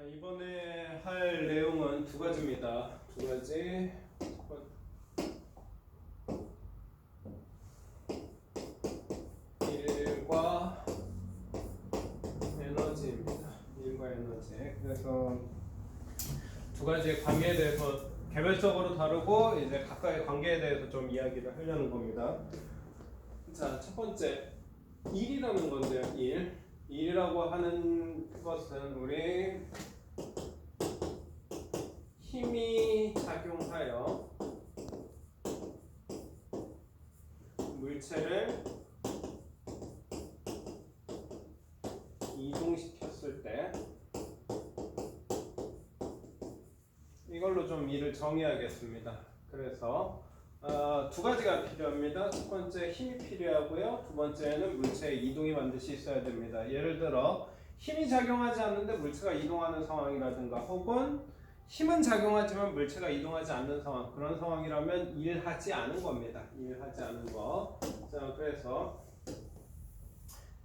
자, 이번에 할 내용은 두 가지입니다. 두 가지. 첫 번- 일과 에너지입니다. 일과 에너지. 그래서 두 가지의 관계에 대해서 개별적으로 다루고 이제 각각의 관계에 대해서 좀 이야기를 하려는 겁니다. 자, 첫 번째 일이라는 건데요. 일이라고 하는 것은 우리 힘이 작용하여 물체를 이동시켰을 때 이걸로 좀 일을 정의하겠습니다. 그래서 두 가지가 필요합니다. 첫 번째 힘이 필요하고요. 두 번째는 물체의 이동이 반드시 있어야 됩니다. 예를 들어 힘이 작용하지 않는데 물체가 이동하는 상황이라든가 혹은 힘은 작용하지만 물체가 이동하지 않는 상황, 그런 상황이라면 일하지 않은 겁니다. 일하지 않은 거. 자, 그래서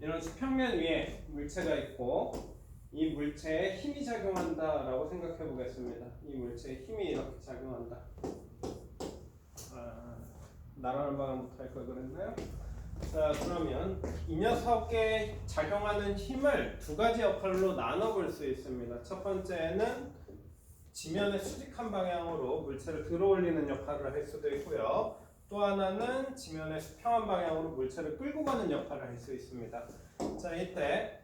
이런 수평면 위에 물체가 있고 이 물체에 힘이 작용한다라고 생각해 보겠습니다. 이 물체에 힘이 이렇게 작용한다. 나라는 방향부터 할 걸 그랬나요? 자, 그러면 이 녀석에 작용하는 힘을 두 가지 역할로 나눠볼 수 있습니다. 첫 번째는 지면에 수직한 방향으로 물체를 들어올리는 역할을 할 수도 있고요. 또 하나는 지면에 수평한 방향으로 물체를 끌고 가는 역할을 할 수 있습니다. 자, 이때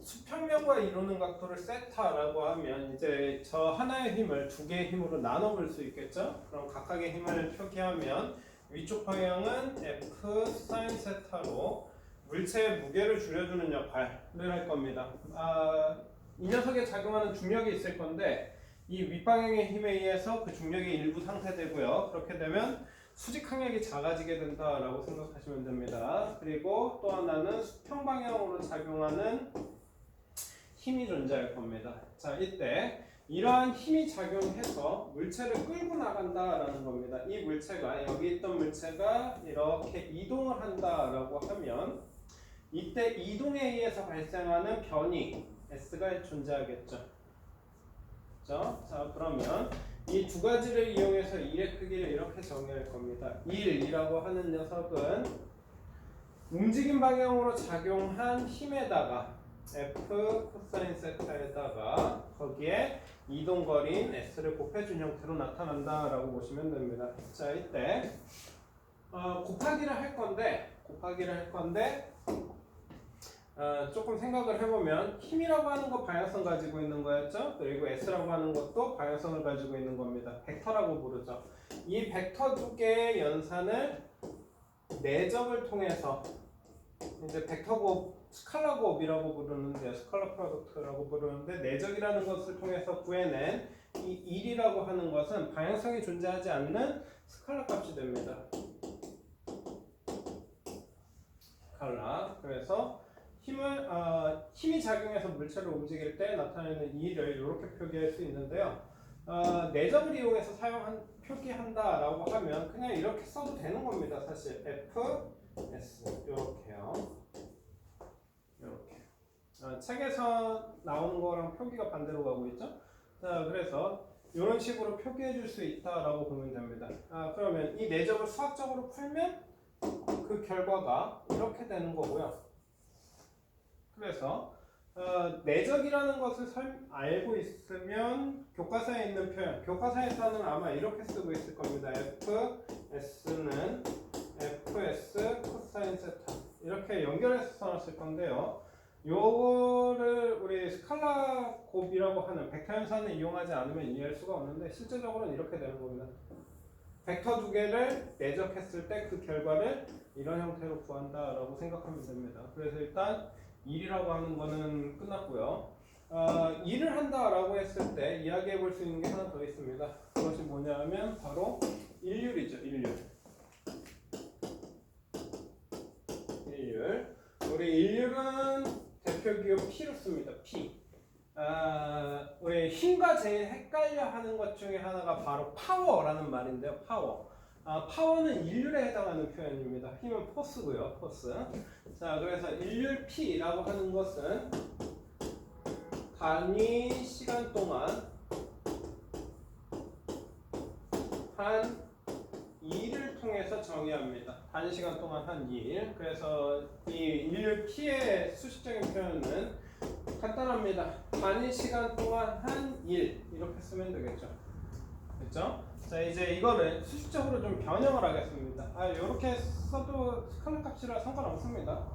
수평면과 이루는 각도를 세타라고 하면 이제 저 하나의 힘을 두 개의 힘으로 나눠볼 수 있겠죠? 그럼 각각의 힘을 표기하면 위쪽 방향은 F sin 세타로 물체의 무게를 줄여주는 역할을 할 겁니다. 이 녀석에 작용하는 중력이 있을 건데 이 윗방향의 힘에 의해서 그 중력이 일부 상쇄되고요. 그렇게 되면 수직 항력이 작아지게 된다라고 생각하시면 됩니다. 그리고 또 하나는 수평 방향으로 작용하는 힘이 존재할 겁니다. 자, 이때 이러한 힘이 작용해서 물체를 끌고 나간다라는 겁니다. 이 물체가 여기 있던 물체가 이렇게 이동을 한다라고 하면 이때 이동에 의해서 발생하는 변이 S가 존재하겠죠. 그렇죠? 자, 그러면 이 두 가지를 이용해서 일의 크기를 이렇게 정의할 겁니다. 1이라고 하는 녀석은 움직임 방향으로 작용한 힘에다가 F 코사인 세타에다가 거기에 이동거리인 S를 곱해준 형태로 나타난다라고 보시면 됩니다. 자, 이때 곱하기를 할 건데 조금 생각을 해보면 힘이라고 하는 거 방향성 가지고 있는 거였죠. 그리고 S라고 하는 것도 방향성을 가지고 있는 겁니다. 벡터라고 부르죠. 이 벡터 두 개의 연산을 내적을 통해서 이제 벡터 곱, 스칼라 곱이라고 부르는데요. 스칼라 프로덕트라고 부르는데 내적이라는 것을 통해서 구해낸 이 1이라고 하는 것은 방향성이 존재하지 않는 스칼라 값이 됩니다. 스칼라. 그래서 힘이 작용해서 물체를 움직일 때 나타내는 이를 이렇게 표기할 수 있는데요. 내적을 이용해서 표기한다라고 하면 그냥 이렇게 써도 되는 겁니다. 사실 F, S 이렇게요. 이렇게. 책에서 나오는 거랑 표기가 반대로 가고 있죠. 자, 그래서 이런 식으로 표기해 줄 수 있다라고 보면 됩니다. 그러면 이 내적을 수학적으로 풀면 그 결과가 이렇게 되는 거고요. 그래서 내적이라는 것을 알고 있으면 교과서에 있는 표현, 교과서에서는 아마 이렇게 쓰고 있을 겁니다. FS는 FS 코사인 세타 이렇게 연결해서 써놨을 건데요. 요거를 우리 스칼라 곱이라고 하는 벡터 연산을 이용하지 않으면 이해할 수가 없는데 실제적으로는 이렇게 되는 겁니다. 벡터 두 개를 내적했을 때 그 결과를 이런 형태로 구한다라고 생각하면 됩니다. 그래서 일단 1이라고 하는 거는 끝났고요. 일을 한다라고 했을 때 이야기해 볼 수 있는 게 하나 더 있습니다. 그것이 뭐냐 하면 바로 일률이죠. 일률. 우리 일률은 대표 기호 P로 씁니다. P. 우리 힘과 제일 헷갈려 하는 것 중에 하나가 바로 파워라는 말인데요. 파워는 일률에 해당하는 표현입니다. 힘은 포스고요. 포스. 자, 그래서 일률 P라고 하는 것은 단위 시간 동안 한 일을 통해서 정의합니다. 단위 시간 동안 한 일. 그래서 이 인류 P의 수식적인 표현은 간단합니다. 단위 시간 동안 한 일 이렇게 쓰면 되겠죠. 그렇죠? 자, 이제 이거를 수식적으로 좀 변형을 하겠습니다. 이렇게 써도 스칼렛 값이라 상관없습니다.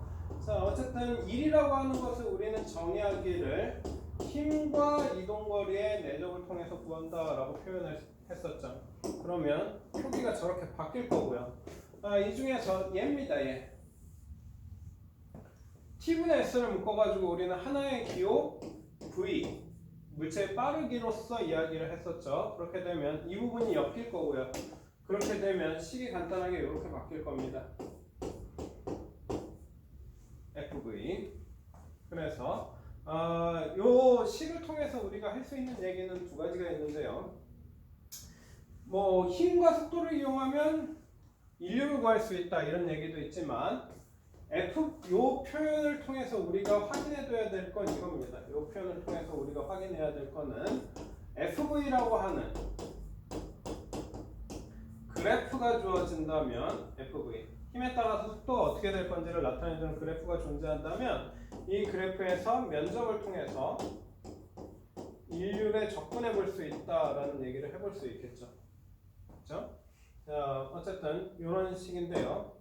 자, 어쨌든 일이라고 하는 것을 우리는 정의하기를 힘과 이동거리의 내적을 통해서 구한다라고 표현을 했었죠. 그러면 표기가 저렇게 바뀔 거고요. 이 중에서 얘입니다. 얘. T분의 S를 묶어가지고 우리는 하나의 기호 V 물체의 빠르기로서 이야기를 했었죠. 그렇게 되면 이 부분이 엮일 거고요. 그렇게 되면 식이 간단하게 이렇게 바뀔 겁니다. FV. 그래서 요 식을 통해서 우리가 할 수 있는 얘기는 두 가지가 있는데요. 뭐 힘과 속도를 이용하면 인류를 구할 수 있다 이런 얘기도 있지만 요 표현을 통해서 우리가 확인해둬야 될 건 이겁니다. 요 표현을 통해서 우리가 확인해야 될 거는 FV라고 하는 그래프가 주어진다면 FV 힘에 따라서 속도가 어떻게 될 건지를 나타내주는 그래프가 존재한다면 이 그래프에서 면적을 통해서 인류에 접근해 볼 수 있다라는 얘기를 해볼 수 있겠죠. 그렇죠? 자, 어쨌든 이런 식인데요.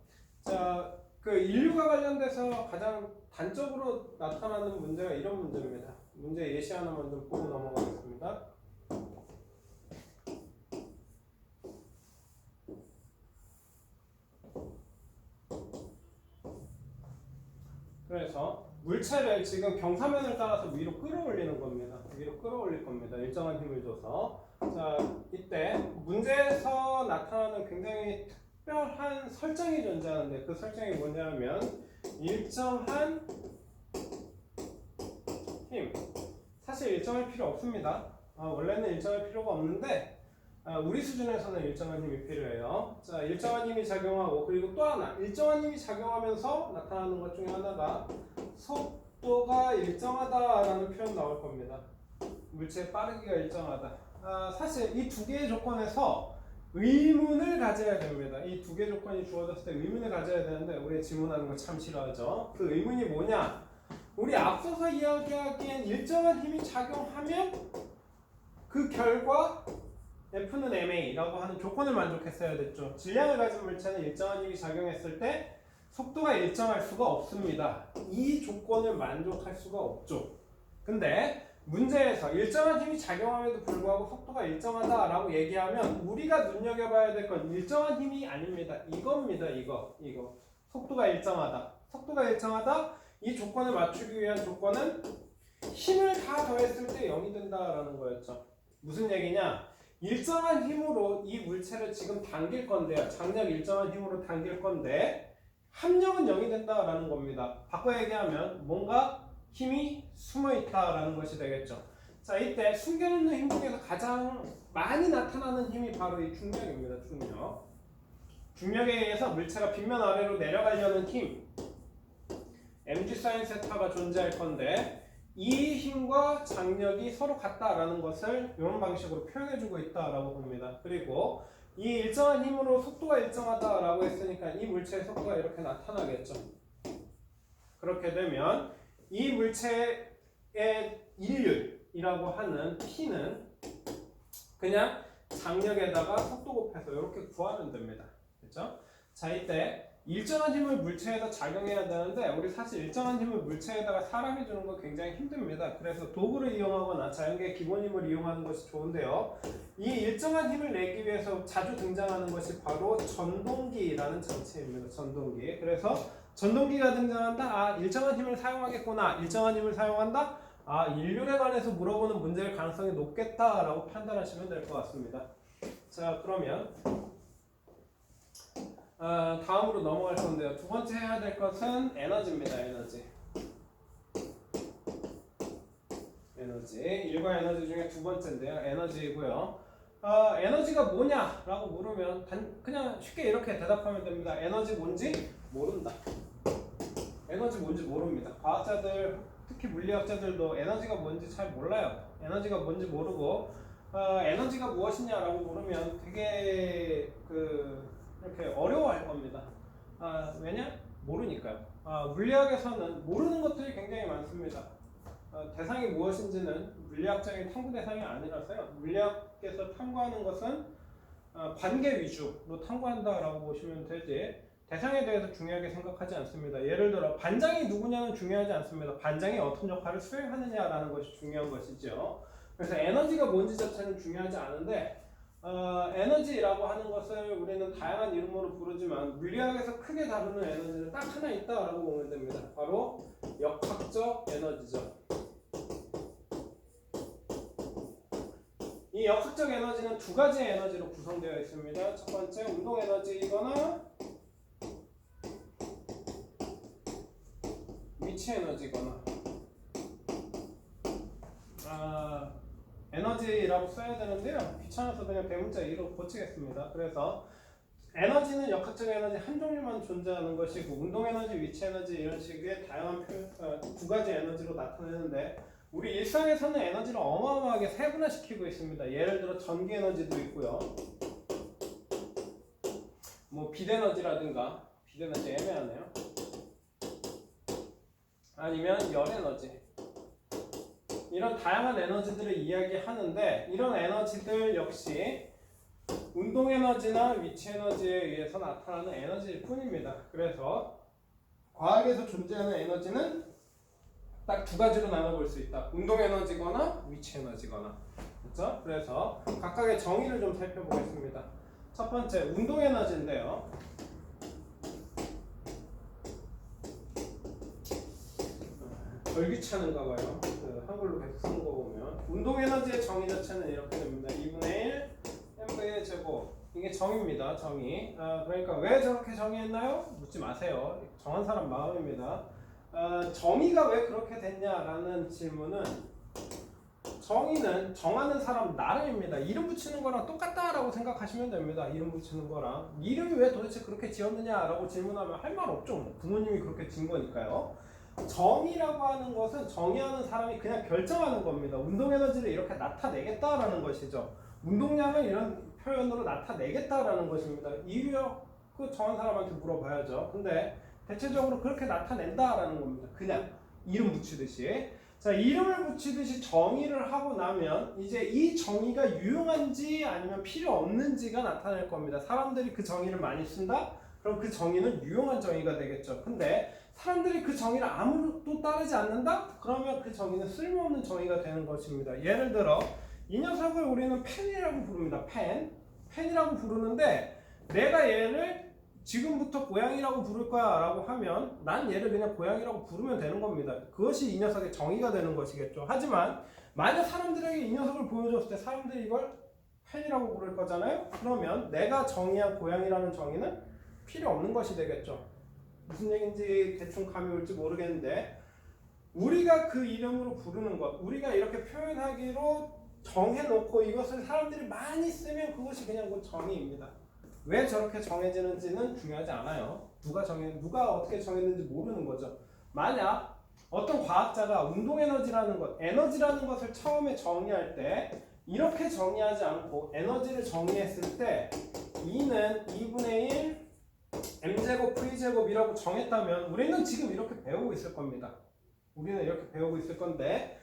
자, 그 인류가 관련돼서 가장 단적으로 나타나는 문제가 이런 문제입니다. 문제 예시 하나만 좀 보고 넘어가겠습니다. 그래서 물체를 지금 경사면을 따라서 위로 끌어올리는 겁니다. 위로 끌어올릴 겁니다. 일정한 힘을 줘서. 자, 이때 문제에서 나타나는 굉장히 특별한 설정이 존재하는데 그 설정이 뭐냐면 일정한 힘. 사실 일정할 필요 없습니다. 원래는 일정할 필요가 없는데 우리 수준에서는 일정한 힘이 필요해요. 자, 일정한 힘이 작용하고 그리고 또 하나 일정한 힘이 작용하면서 나타나는 것 중에 하나가 속도가 일정하다라는 표현 나올 겁니다. 물체의 빠르기가 일정하다. 사실 이 두 개의 조건에서 의문을 가져야 됩니다. 이 두 개 조건이 주어졌을 때 의문을 가져야 되는데 우리 질문하는 거 참 싫어하죠. 그 의문이 뭐냐? 우리 앞서서 이야기하기엔 일정한 힘이 작용하면 그 결과 F는 ma라고 하는 조건을 만족했어야 됐죠. 질량을 가진 물체는 일정한 힘이 작용했을 때 속도가 일정할 수가 없습니다. 이 조건을 만족할 수가 없죠. 근데 문제에서 일정한 힘이 작용함에도 불구하고 속도가 일정하다라고 얘기하면 우리가 눈여겨봐야 될 건 일정한 힘이 아닙니다. 이겁니다. 이거. 속도가 일정하다. 속도가 일정하다. 이 조건을 맞추기 위한 조건은 힘을 다 더했을 때 0이 된다라는 거였죠. 무슨 얘기냐? 일정한 힘으로 이 물체를 지금 당길 건데요. 장력 일정한 힘으로 당길 건데 합력은 0이 된다라는 겁니다. 바꿔 얘기하면 뭔가 힘이 숨어 있다라는 것이 되겠죠. 자, 이때 숨겨놓는 힘 중에서 가장 많이 나타나는 힘이 바로 이 중력입니다. 중력에 의해서 물체가 빗면 아래로 내려가려는 힘 mg sin 세타가 존재할 건데 이 힘과 장력이 서로 같다라는 것을 이런 방식으로 표현해주고 있다라고 봅니다. 그리고 이 일정한 힘으로 속도가 일정하다라고 했으니까 이 물체의 속도가 이렇게 나타나겠죠. 그렇게 되면 이 물체의 일률이라고 하는 P는 그냥 장력에다가 속도 곱해서 이렇게 구하면 됩니다. 그렇죠? 자, 이때 일정한 힘을 물체에다 작용해야 되는데 우리 사실 일정한 힘을 물체에다가 사람이 주는 거 굉장히 힘듭니다. 그래서 도구를 이용하거나 자연계의 기본 힘을 이용하는 것이 좋은데요. 이 일정한 힘을 내기 위해서 자주 등장하는 것이 바로 전동기라는 장치입니다. 전동기. 그래서 전동기가 등장한다. 일정한 힘을 사용하겠구나. 일정한 힘을 사용한다. 인륜에 관해서 물어보는 문제일 가능성이 높겠다라고 판단하시면 될 것 같습니다. 자, 그러면 다음으로 넘어갈 건데요. 두 번째 해야 될 것은 에너지입니다. 에너지. 일과 에너지 중에 두 번째인데요. 에너지이고요. 에너지가 뭐냐라고 물으면 그냥 쉽게 이렇게 대답하면 됩니다. 에너지 뭔지 모른다. 에너지 뭔지 모릅니다. 과학자들 특히 물리학자들도 에너지가 뭔지 잘 몰라요. 에너지가 뭔지 모르고 에너지가 무엇이냐라고 물으면 되게 이렇게 어려워할 겁니다. 왜냐? 모르니까요. 물리학에서는 모르는 것들이 굉장히 많습니다. 대상이 무엇인지는 물리학적인 탐구 대상이 아니라서요. 물리학에서 탐구하는 것은 관계 위주로 탐구한다라고 보시면 되지 대상에 대해서 중요하게 생각하지 않습니다. 예를 들어 반장이 누구냐는 중요하지 않습니다. 반장이 어떤 역할을 수행하느냐라는 것이 중요한 것이죠. 그래서 에너지가 뭔지 자체는 중요하지 않은데 에너지라고 하는 것을 우리는 다양한 이름으로 부르지만 물리학에서 크게 다루는 에너지는 딱 하나 있다라고 보면 됩니다. 바로 역학적 에너지죠. 이 역학적 에너지는 두 가지의 에너지로 구성되어 있습니다. 첫 번째 운동 에너지이거나 위치 에너지거나 에너지라고 써야 되는데요. 귀찮아서 그냥 대문자 2로 고치겠습니다. 그래서 에너지는 역학적 에너지 한 종류만 존재하는 것이고 운동 에너지, 위치 에너지 이런 식의 다양한 두 가지 에너지로 나타내는데 우리 일상에서는 에너지를 어마어마하게 세분화시키고 있습니다. 예를 들어 전기 에너지도 있고요. 뭐 빛 에너지라든가 빛 에너지 애매하네요. 아니면 열 에너지 이런 다양한 에너지들을 이야기하는데 이런 에너지들 역시 운동 에너지나 위치 에너지에 의해서 나타나는 에너지일 뿐입니다. 그래서 과학에서 존재하는 에너지는 딱 두 가지로 나눠볼 수 있다. 운동 에너지거나 위치 에너지거나. 그렇죠? 그래서 각각의 정의를 좀 살펴보겠습니다. 첫 번째 운동 에너지인데요. 덜 귀찮은가 봐요. 한글로 계속 쓰는 거 보면 운동 에너지의 정의 자체는 이렇게 됩니다. 2분의 1 mv의 제곱. 이게 정의입니다. 정의. 그러니까 왜 저렇게 정의했나요? 묻지 마세요. 정한 사람 마음입니다. 정의가 왜 그렇게 됐냐라는 질문은 정의는 정하는 사람 나름입니다. 이름 붙이는 거랑 똑같다라고 생각하시면 됩니다. 이름 붙이는 거랑 이름이 왜 도대체 그렇게 지었느냐라고 질문하면 할 말 없죠. 부모님이 그렇게 지은 거니까요. 정의라고 하는 것은 정의하는 사람이 그냥 결정하는 겁니다. 운동 에너지를 이렇게 나타내겠다라는 것이죠. 운동량을 이런 표현으로 나타내겠다라는 것입니다. 이유요? 그 정한 사람한테 물어봐야죠. 근데 대체적으로 그렇게 나타낸다라는 겁니다. 그냥 이름 붙이듯이. 자, 이름을 붙이듯이 정의를 하고 나면 이제 이 정의가 유용한지 아니면 필요 없는지가 나타날 겁니다. 사람들이 그 정의를 많이 쓴다? 그럼 그 정의는 유용한 정의가 되겠죠. 근데 사람들이 그 정의를 아무도 따르지 않는다? 그러면 그 정의는 쓸모없는 정의가 되는 것입니다. 예를 들어 이 녀석을 우리는 펜이라고 부릅니다. 펜이라고 부르는데 내가 얘를 지금부터 고양이라고 부를 거야 라고 하면 난 얘를 그냥 고양이라고 부르면 되는 겁니다. 그것이 이 녀석의 정의가 되는 것이겠죠. 하지만 만약 사람들에게 이 녀석을 보여줬을 때 사람들이 이걸 펜이라고 부를 거잖아요. 그러면 내가 정의한 고양이라는 정의는 필요 없는 것이 되겠죠. 무슨 얘기인지 대충 감이 올지 모르겠는데 우리가 그 이름으로 부르는 것, 우리가 이렇게 표현하기로 정해놓고 이것을 사람들이 많이 쓰면 그것이 그냥 그 정의입니다. 왜 저렇게 정해지는지는 중요하지 않아요. 누가 어떻게 정했는지 모르는 거죠. 만약 어떤 과학자가 운동 에너지라는 것, 에너지라는 것을 처음에 정의할 때 이렇게 정의하지 않고 에너지를 정의했을 때 E는 2분의 1 m제곱 v제곱이라고 정했다면 우리는 지금 이렇게 배우고 있을 겁니다. 우리는 이렇게 배우고 있을 건데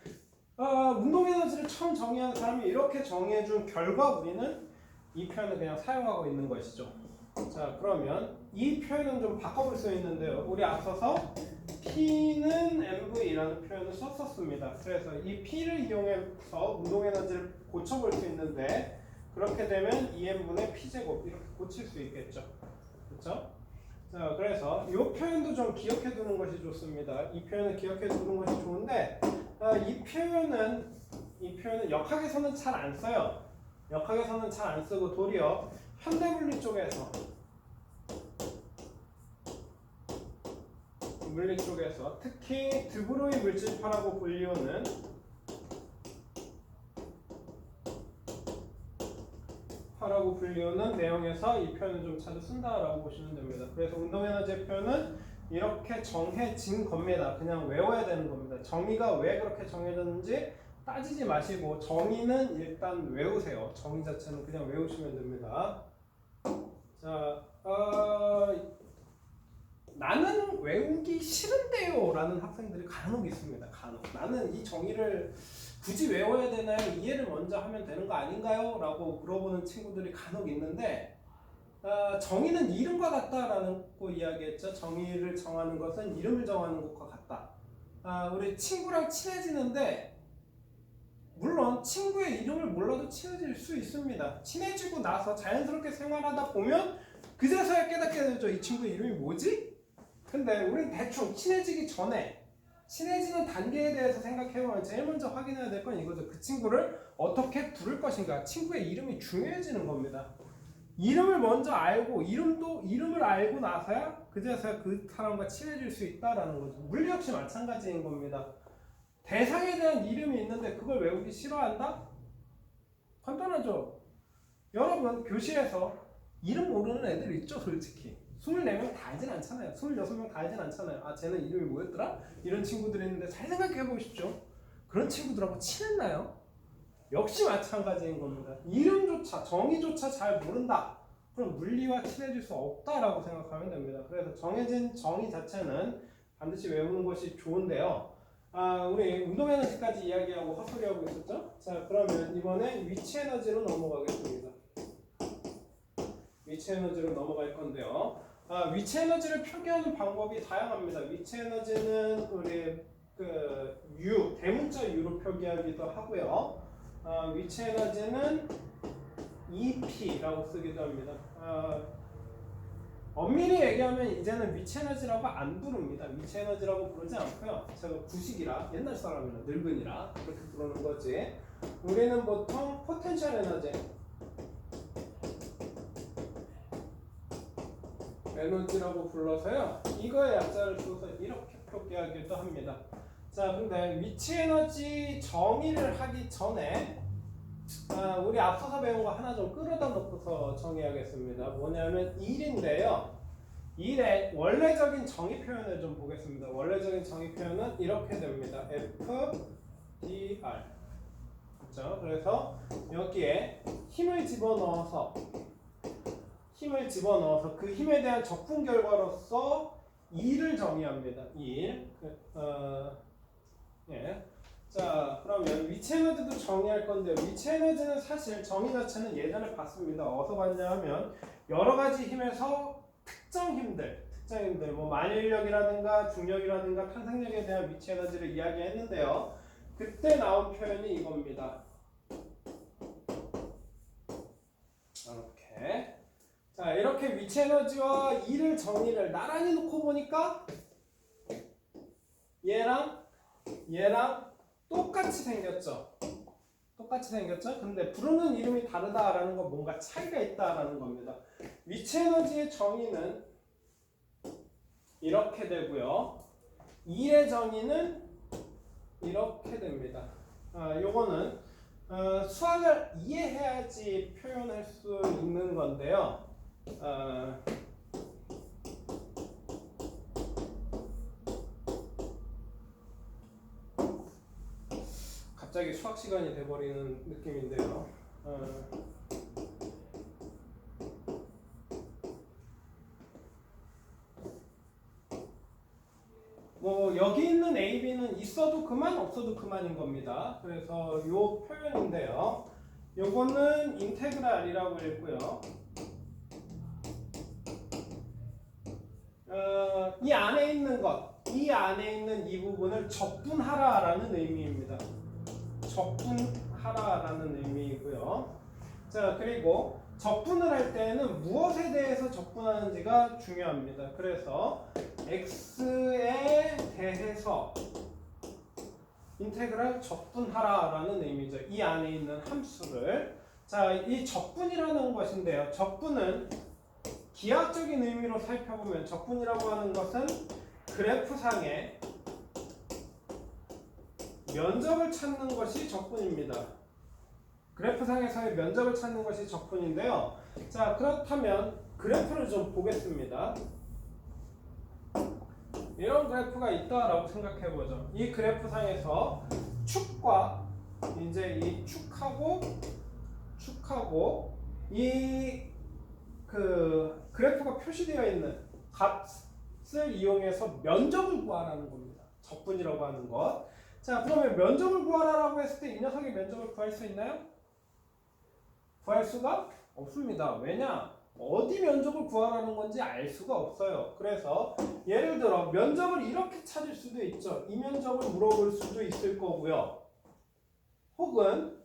운동 에너지를 처음 정의한 사람이 이렇게 정의해준 결과 우리는 이 표현을 그냥 사용하고 있는 것이죠. 자, 그러면 이 표현은 좀 바꿔볼 수 있는데요. 우리 앞서서 P는 mv라는 표현을 썼었습니다. 그래서 이 P를 이용해서 운동 에너지를 고쳐볼 수 있는데 그렇게 되면 2m분의 P제곱 이렇게 고칠 수 있겠죠. 그렇죠? 자, 그래서 이 표현도 좀 기억해 두는 것이 좋습니다. 이 표현을 기억해 두는 것이 좋은데 이 표현은 역학에서는 잘 안 써요. 역학에서는 잘 안 쓰고 도리어 현대물리 쪽에서 물리 쪽에서 특히 드브로이 물질파라고 불리우는 내용에서 이 표현을 좀 자주 쓴다라고 보시면 됩니다. 그래서 운동 에너지의 표현은 이렇게 정해진 겁니다. 그냥 외워야 되는 겁니다. 정의가 왜 그렇게 정해졌는지 따지지 마시고 정의는 일단 외우세요. 정의 자체는 그냥 외우시면 됩니다. 자, 나는 외우기 싫은데요 라는 학생들이 간혹 있습니다. 간혹. 나는 이 정의를 굳이 외워야 되나요? 이해를 먼저 하면 되는 거 아닌가요? 라고 물어보는 친구들이 간혹 있는데 정의는 이름과 같다라고 이야기했죠. 정의를 정하는 것은 이름을 정하는 것과 같다. 우리 친구랑 친해지는데 물론 친구의 이름을 몰라도 친해질 수 있습니다. 친해지고 나서 자연스럽게 생활하다 보면 그제서야 깨닫게 되죠. 이 친구의 이름이 뭐지? 근데 우린 대충 친해지기 전에 친해지는 단계에 대해서 생각해보면 제일 먼저 확인해야 될 건 이거죠. 그 친구를 어떻게 부를 것인가. 친구의 이름이 중요해지는 겁니다. 이름을 먼저 알고 이름을 알고 나서야 그제서야 그 사람과 친해질 수 있다라는 거죠. 물리 역시 마찬가지인 겁니다. 대상에 대한 이름이 있는데 그걸 외우기 싫어한다? 간단하죠. 여러분 교실에서 이름 모르는 애들 있죠, 솔직히. 24명 다 알진 않잖아요. 26명 다 알진 않잖아요. 쟤는 이름이 뭐였더라? 이런 친구들이 있는데 잘 생각해 보십시오. 그런 친구들하고 친했나요? 역시 마찬가지인 겁니다. 이름조차, 정의조차 잘 모른다. 그럼 물리와 친해질 수 없다라고 생각하면 됩니다. 그래서 정해진 정의 자체는 반드시 외우는 것이 좋은데요. 우리 운동 에너지까지 이야기하고 헛소리하고 있었죠? 자, 그러면 이번에 위치 에너지로 넘어가겠습니다. 위치 에너지로 넘어갈 건데요. 위치 에너지를 표기하는 방법이 다양합니다. 위치 에너지는 우리 U, 대문자 U로 표기하기도 하고요. 위치 에너지는 EP라고 쓰기도 합니다. 엄밀히 얘기하면 이제는 위치 에너지라고 안 부릅니다. 위치 에너지라고 부르지 않고요. 제가 구식이라 옛날 사람이라 늙은이라 그렇게 부르는 거지. 우리는 보통 포텐셜 에너지라고 불러서요. 이거의 약자를 써서 이렇게 표기하기도 합니다. 자, 근데 위치 에너지 정의를 하기 전에 우리 앞서서 배운 거 하나 좀 끌어다 놓고서 정의하겠습니다. 뭐냐면 1인데요. 1의 원래적인 정의 표현을 좀 보겠습니다. 원래적인 정의 표현은 이렇게 됩니다. FDR. 그렇죠? 그래서 여기에 힘을 집어넣어서 그 힘에 대한 적분 결과로서 2를 정의합니다. 2. 예. 자, 그러면 위치 에너지도 정의할 건데 위치 에너지는 사실 정의 자체는 예전에 봤습니다. 어디서 봤냐 하면 여러 가지 힘에서 특정 힘들 뭐 만일력이라든가 중력이라든가 탄생력에 대한 위치 에너지를 이야기했는데요. 그때 나온 표현이 이겁니다. 이렇게. 자, 이렇게 위치 에너지와 E를 정의를 나란히 놓고 보니까 얘랑 똑같이 생겼죠. 근데 부르는 이름이 다르다라는 건 뭔가 차이가 있다라는 겁니다. 위치 에너지의 정의는 이렇게 되고요. E의 정의는 이렇게 됩니다. 요거는 수학을 이해해야지 표현할 수 있는 건데요. 갑자기 수학 시간이 돼버리는 느낌인데요. 뭐 여기 있는 A, B는 있어도 그만 없어도 그만인 겁니다. 그래서 요 표현인데요. 요거는 인테그랄이라고 읽고요. 이 안에 있는 이 부분을 적분하라라는 의미입니다. 적분하라라는 의미이고요. 자, 그리고 적분을 할 때는 무엇에 대해서 적분하는지가 중요합니다. 그래서 x에 대해서 인테그랄 적분하라라는 의미죠. 이 안에 있는 함수를. 자, 이 적분이라는 것인데요. 적분은 기하학적인 의미로 살펴보면 적분이라고 하는 것은 그래프상에 면적을 찾는 것이 적분입니다. 그래프상에서의 면적을 찾는 것이 적분인데요. 자, 그렇다면 그래프를 좀 보겠습니다. 이런 그래프가 있다라고 생각해 보죠. 이 그래프 상에서 축과 이제 이 축하고 이 그 그래프가 표시되어 있는 값을 이용해서 면적을 구하라는 겁니다. 적분이라고 하는 것. 자, 그러면 면적을 구하라고 했을 때 이 녀석의 면적을 구할 수 있나요? 구할 수가 없습니다. 왜냐? 어디 면적을 구하라는 건지 알 수가 없어요. 그래서 예를 들어 면적을 이렇게 찾을 수도 있죠. 이 면적을 물어볼 수도 있을 거고요. 혹은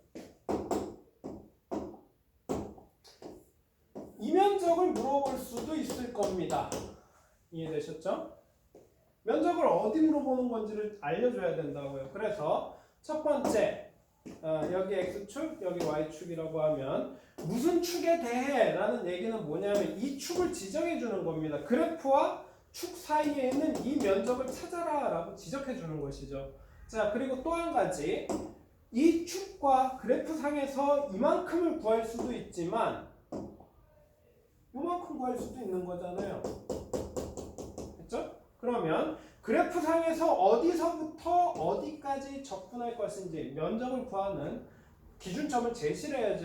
이 면적을 물어볼 수도 있을 겁니다. 이해되셨죠? 면적을 어디 물어보는 건지를 알려줘야 된다고요. 그래서 첫 번째 여기 x축, 여기 y축이라고 하면 무슨 축에 대해 라는 얘기는 뭐냐면 이 축을 지정해 주는 겁니다. 그래프와 축 사이에 있는 이 면적을 찾아라 라고 지적해 주는 것이죠. 자, 그리고 또 한 가지, 이 축과 그래프 상에서 이만큼을 구할 수도 있지만 이만큼 구할 수도 있는 거잖아요. 그렇죠? 그러면 그래프 상에서 어디서부터 어디까지 접근할 것인지 면적을 구하는 기준점을 제시를 해야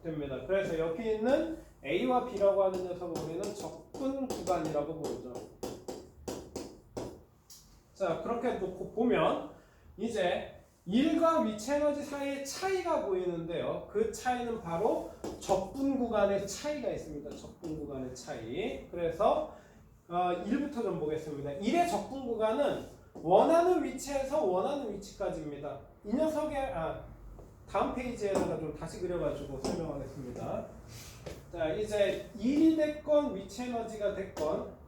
됩니다. 그래서 여기 있는 A와 B라고 하는 녀석을 우리는 접근 구간이라고 부르죠. 자, 그렇게 놓고 보면 이제 1과 위치 에너지 사이의 차이가 보이는데요. 그 차이는 바로 접분 구간의 차이가 있습니다. 접분 구간의 차이. 그래서 1부터 좀 보겠습니다. 1의 접분 구간은 원하는 위치에서 원하는 위치까지입니다. 이 녀석의 다음 페이지에다가 좀 다시 그려가지고 설명하겠습니다. 자, 이제 1이 됐건 위치 에너지가 됐건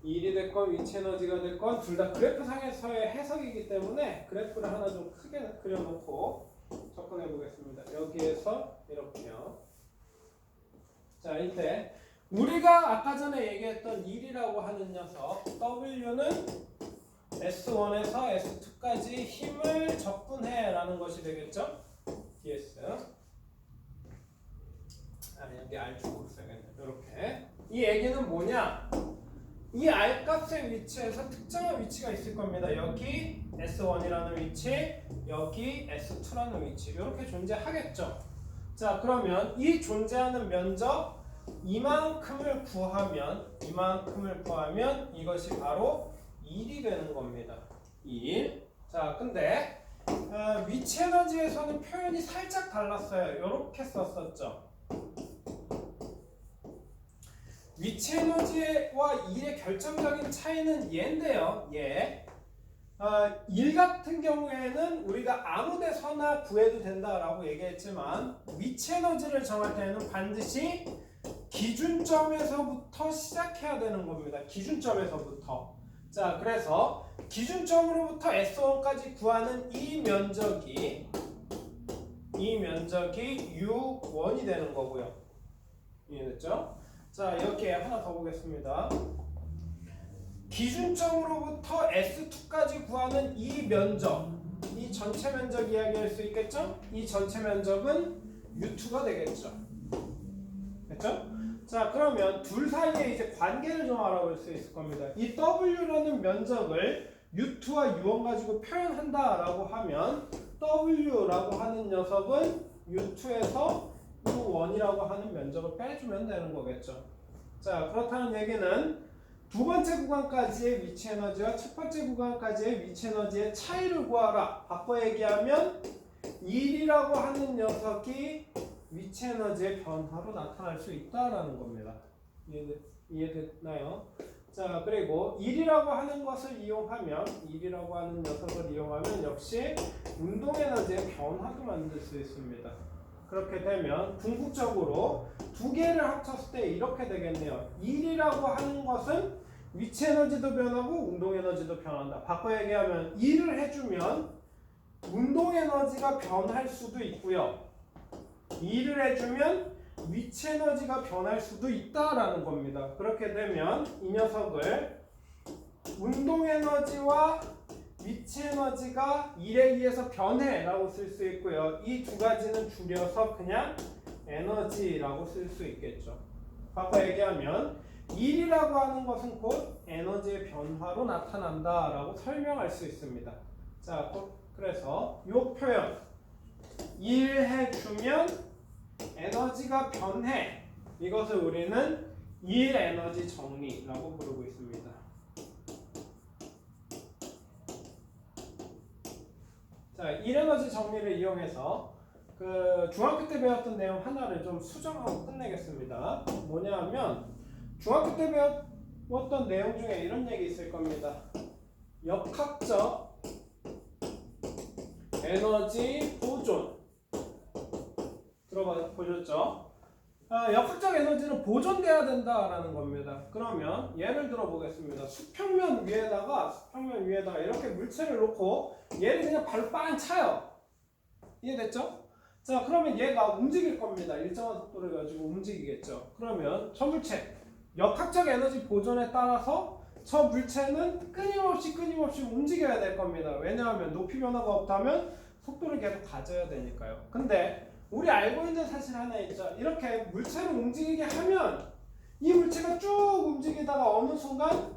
1이 됐건 위치 에너지가 됐건 둘 다 그래프 상에서의 해석이기 때문에 그래프를 하나 좀 크게 그려놓고 접근해 보겠습니다. 여기에서 이렇게요. 자, 이때 우리가 아까 전에 얘기했던 1이라고 하는 녀석 W는 S1에서 S2까지 힘을 적분해 라는 것이 되겠죠? DS 여기 R축으로 써야겠네. 이렇게 이 얘기는 뭐냐? 이 R값의 위치에서 특정한 위치가 있을 겁니다. 여기 S1이라는 위치, 여기 S2라는 위치 이렇게 존재하겠죠. 자, 그러면 이 존재하는 면적 이만큼을 구하면 이것이 바로 1이 되는 겁니다. 1. 자, 근데 위치 에너지에서는 표현이 살짝 달랐어요. 이렇게 썼었죠. 위치 에너지와 1의 결정적인 차이는 얘인데요. 얘. 1 같은 경우에는 우리가 아무 데서나 구해도 된다라고 얘기했지만 위치 에너지를 정할 때는 반드시 기준점에서부터 시작해야 되는 겁니다. 기준점에서부터. 자, 그래서 기준점으로부터 S1까지 구하는 이 면적이 U1이 되는 거고요. 이해됐죠? 자, 여기에 하나 더 보겠습니다. 기준점으로부터 S2까지 구하는 이 면적, 이 전체 면적 이야기할 수 있겠죠? 이 전체 면적은 U2가 되겠죠. 됐죠? 자, 그러면 둘 사이에 이제 관계를 좀 알아볼 수 있을 겁니다. 이 W라는 면적을 U2와 U1 가지고 표현한다라고 하면 W라고 하는 녀석은 U2에서 U1이라고 하는 면적을 빼주면 되는 거겠죠. 자, 그렇다는 얘기는 두 번째 구간까지의 위치 에너지와 첫 번째 구간까지의 위치 에너지의 차이를 구하라. 바꿔 얘기하면 1이라고 하는 녀석이 위치 에너지의 변화로 나타날 수 있다라는 겁니다. 이해됐나요? 자, 그리고 1이라고 하는 것을 이용하면 1이라고 하는 녀석을 이용하면 역시 운동 에너지의 변화도 만들 수 있습니다. 그렇게 되면 궁극적으로 두 개를 합쳤을 때 이렇게 되겠네요. 1이라고 하는 것은 위치 에너지도 변하고 운동 에너지도 변한다. 바꿔 얘기하면 1을 해주면 운동 에너지가 변할 수도 있고요. 2를 해주면 위치 에너지가 변할 수도 있다라는 겁니다. 그렇게 되면 이 녀석을 운동 에너지와 위치 에너지가 1에 의해서 변해라고 쓸 수 있고요. 이 두 가지는 줄여서 그냥 에너지라고 쓸 수 있겠죠. 바꿔 얘기하면 1이라고 하는 것은 곧 에너지의 변화로 나타난다라고 설명할 수 있습니다. 자, 그래서 이 표현 1 해주면 에너지가 변해. 이것을 우리는 1 에너지 정리라고 부르고 있습니다. 자, 1 에너지 정리를 이용해서 그 중학교 때 배웠던 내용 하나를 좀 수정하고 끝내겠습니다. 뭐냐면 중학교 때 배웠던 내용 중에 이런 얘기 있을 겁니다. 역학적 에너지 보존 보셨죠? 역학적 에너지는 보존돼야 된다라는 겁니다. 그러면 예를 들어 보겠습니다. 수평면 위에다가 이렇게 물체를 놓고 얘를 그냥 발로 빵 차요. 이해됐죠? 자, 그러면 얘가 움직일 겁니다. 일정한 속도를 가지고 움직이겠죠. 그러면 저 물체 역학적 에너지 보존에 따라서 저 물체는 끊임없이 움직여야 될 겁니다. 왜냐하면 높이 변화가 없다면 속도를 계속 가져야 되니까요. 근데 우리 알고 있는 사실 하나 있죠. 이렇게 물체를 움직이게 하면 이 물체가 쭉 움직이다가 어느 순간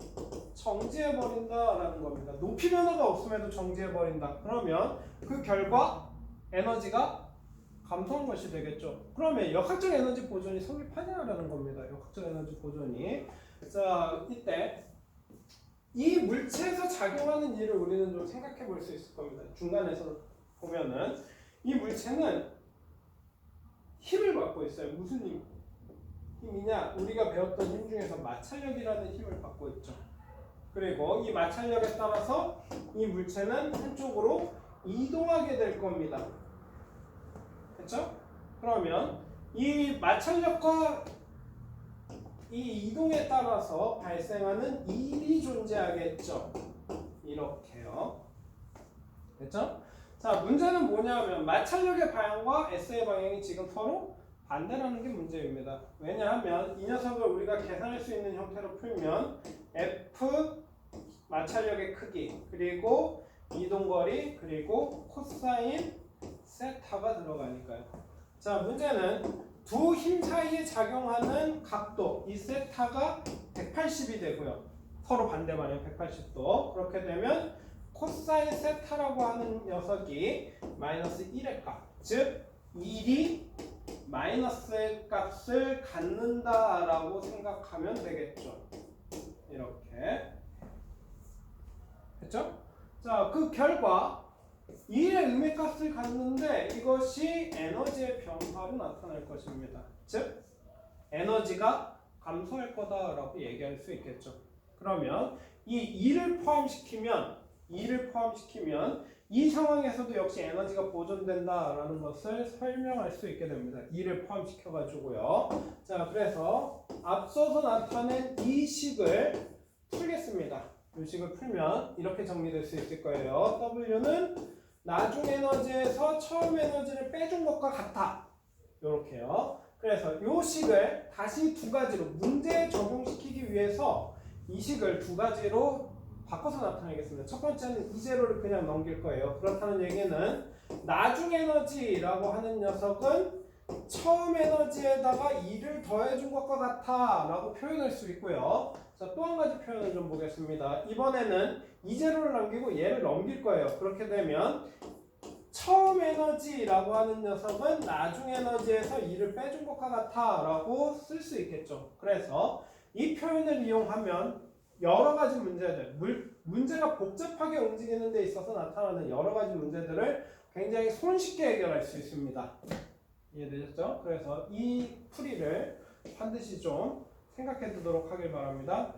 정지해버린다라는 겁니다. 높이 변화가 없음에도 정지해버린다. 그러면 그 결과 에너지가 감소한 것이 되겠죠. 그러면 역학적 에너지 보존이 성립하냐라는 겁니다. 역학적 에너지 보존이. 자, 이때 이 물체에서 작용하는 일을 우리는 좀 생각해 볼 수 있을 겁니다. 중간에서 보면은 이 물체는 힘을 받고 있어요. 무슨 힘이냐? 우리가 배웠던 힘 중에서 마찰력이라는 힘을 받고 있죠. 그리고 이 마찰력에 따라서 이 물체는 한쪽으로 이동하게 될 겁니다. 그렇죠? 그러면 이 마찰력과 이 이동에 따라서 발생하는 일이 존재하겠죠. 이렇게요. 됐죠? 자, 문제는 뭐냐면 마찰력의 방향과 S의 방향이 지금 서로 반대라는 게 문제입니다. 왜냐하면 이 녀석을 우리가 계산할 수 있는 형태로 풀면 F 마찰력의 크기 그리고 이동거리 그리고 코사인 세타가 들어가니까요. 자, 문제는 두 힘 사이에 작용하는 각도 이 세타가 180이 되고요. 서로 반대 방향 180도. 그렇게 되면 코사인 세타라고 하는 녀석이 마이너스 1의 값, 즉 1이 마이너스의 값을 갖는다라고 생각하면 되겠죠. 이렇게 됐죠? 자, 그 결과 1의 음의 값을 갖는데 이것이 에너지의 변화로 나타날 것입니다. 즉 에너지가 감소할 거다라고 얘기할 수 있겠죠. 그러면 이 2를 포함시키면 이 상황에서도 역시 에너지가 보존된다라는 것을 설명할 수 있게 됩니다. 2를 포함시켜가지고요. 자, 그래서 앞서서 나타낸 이 식을 풀겠습니다. 이 식을 풀면 이렇게 정리될 수 있을 거예요. W는 나중 에너지에서 처음 에너지를 빼준 것과 같아. 이렇게요. 그래서 이 식을 다시 두 가지로 문제에 적용시키기 위해서 이 식을 두 가지로 바꿔서 나타내겠습니다. 첫 번째는 이 제로를 그냥 넘길 거예요. 그렇다는 얘기는 나중 에너지라고 하는 녀석은 처음 에너지에다가 2를 더해준 것과 같아 라고 표현할 수 있고요. 자, 또 한 가지 표현을 좀 보겠습니다. 이번에는 이 제로를 남기고 얘를 넘길 거예요. 그렇게 되면 처음 에너지라고 하는 녀석은 나중 에너지에서 2를 빼준 것과 같아 라고 쓸 수 있겠죠. 그래서 이 표현을 이용하면 여러 가지 문제들, 문제가 복잡하게 움직이는 데 있어서 나타나는 여러 가지 문제들을 굉장히 손쉽게 해결할 수 있습니다. 이해되셨죠? 그래서 이 풀이를 반드시 좀 생각해 두도록 하길 바랍니다.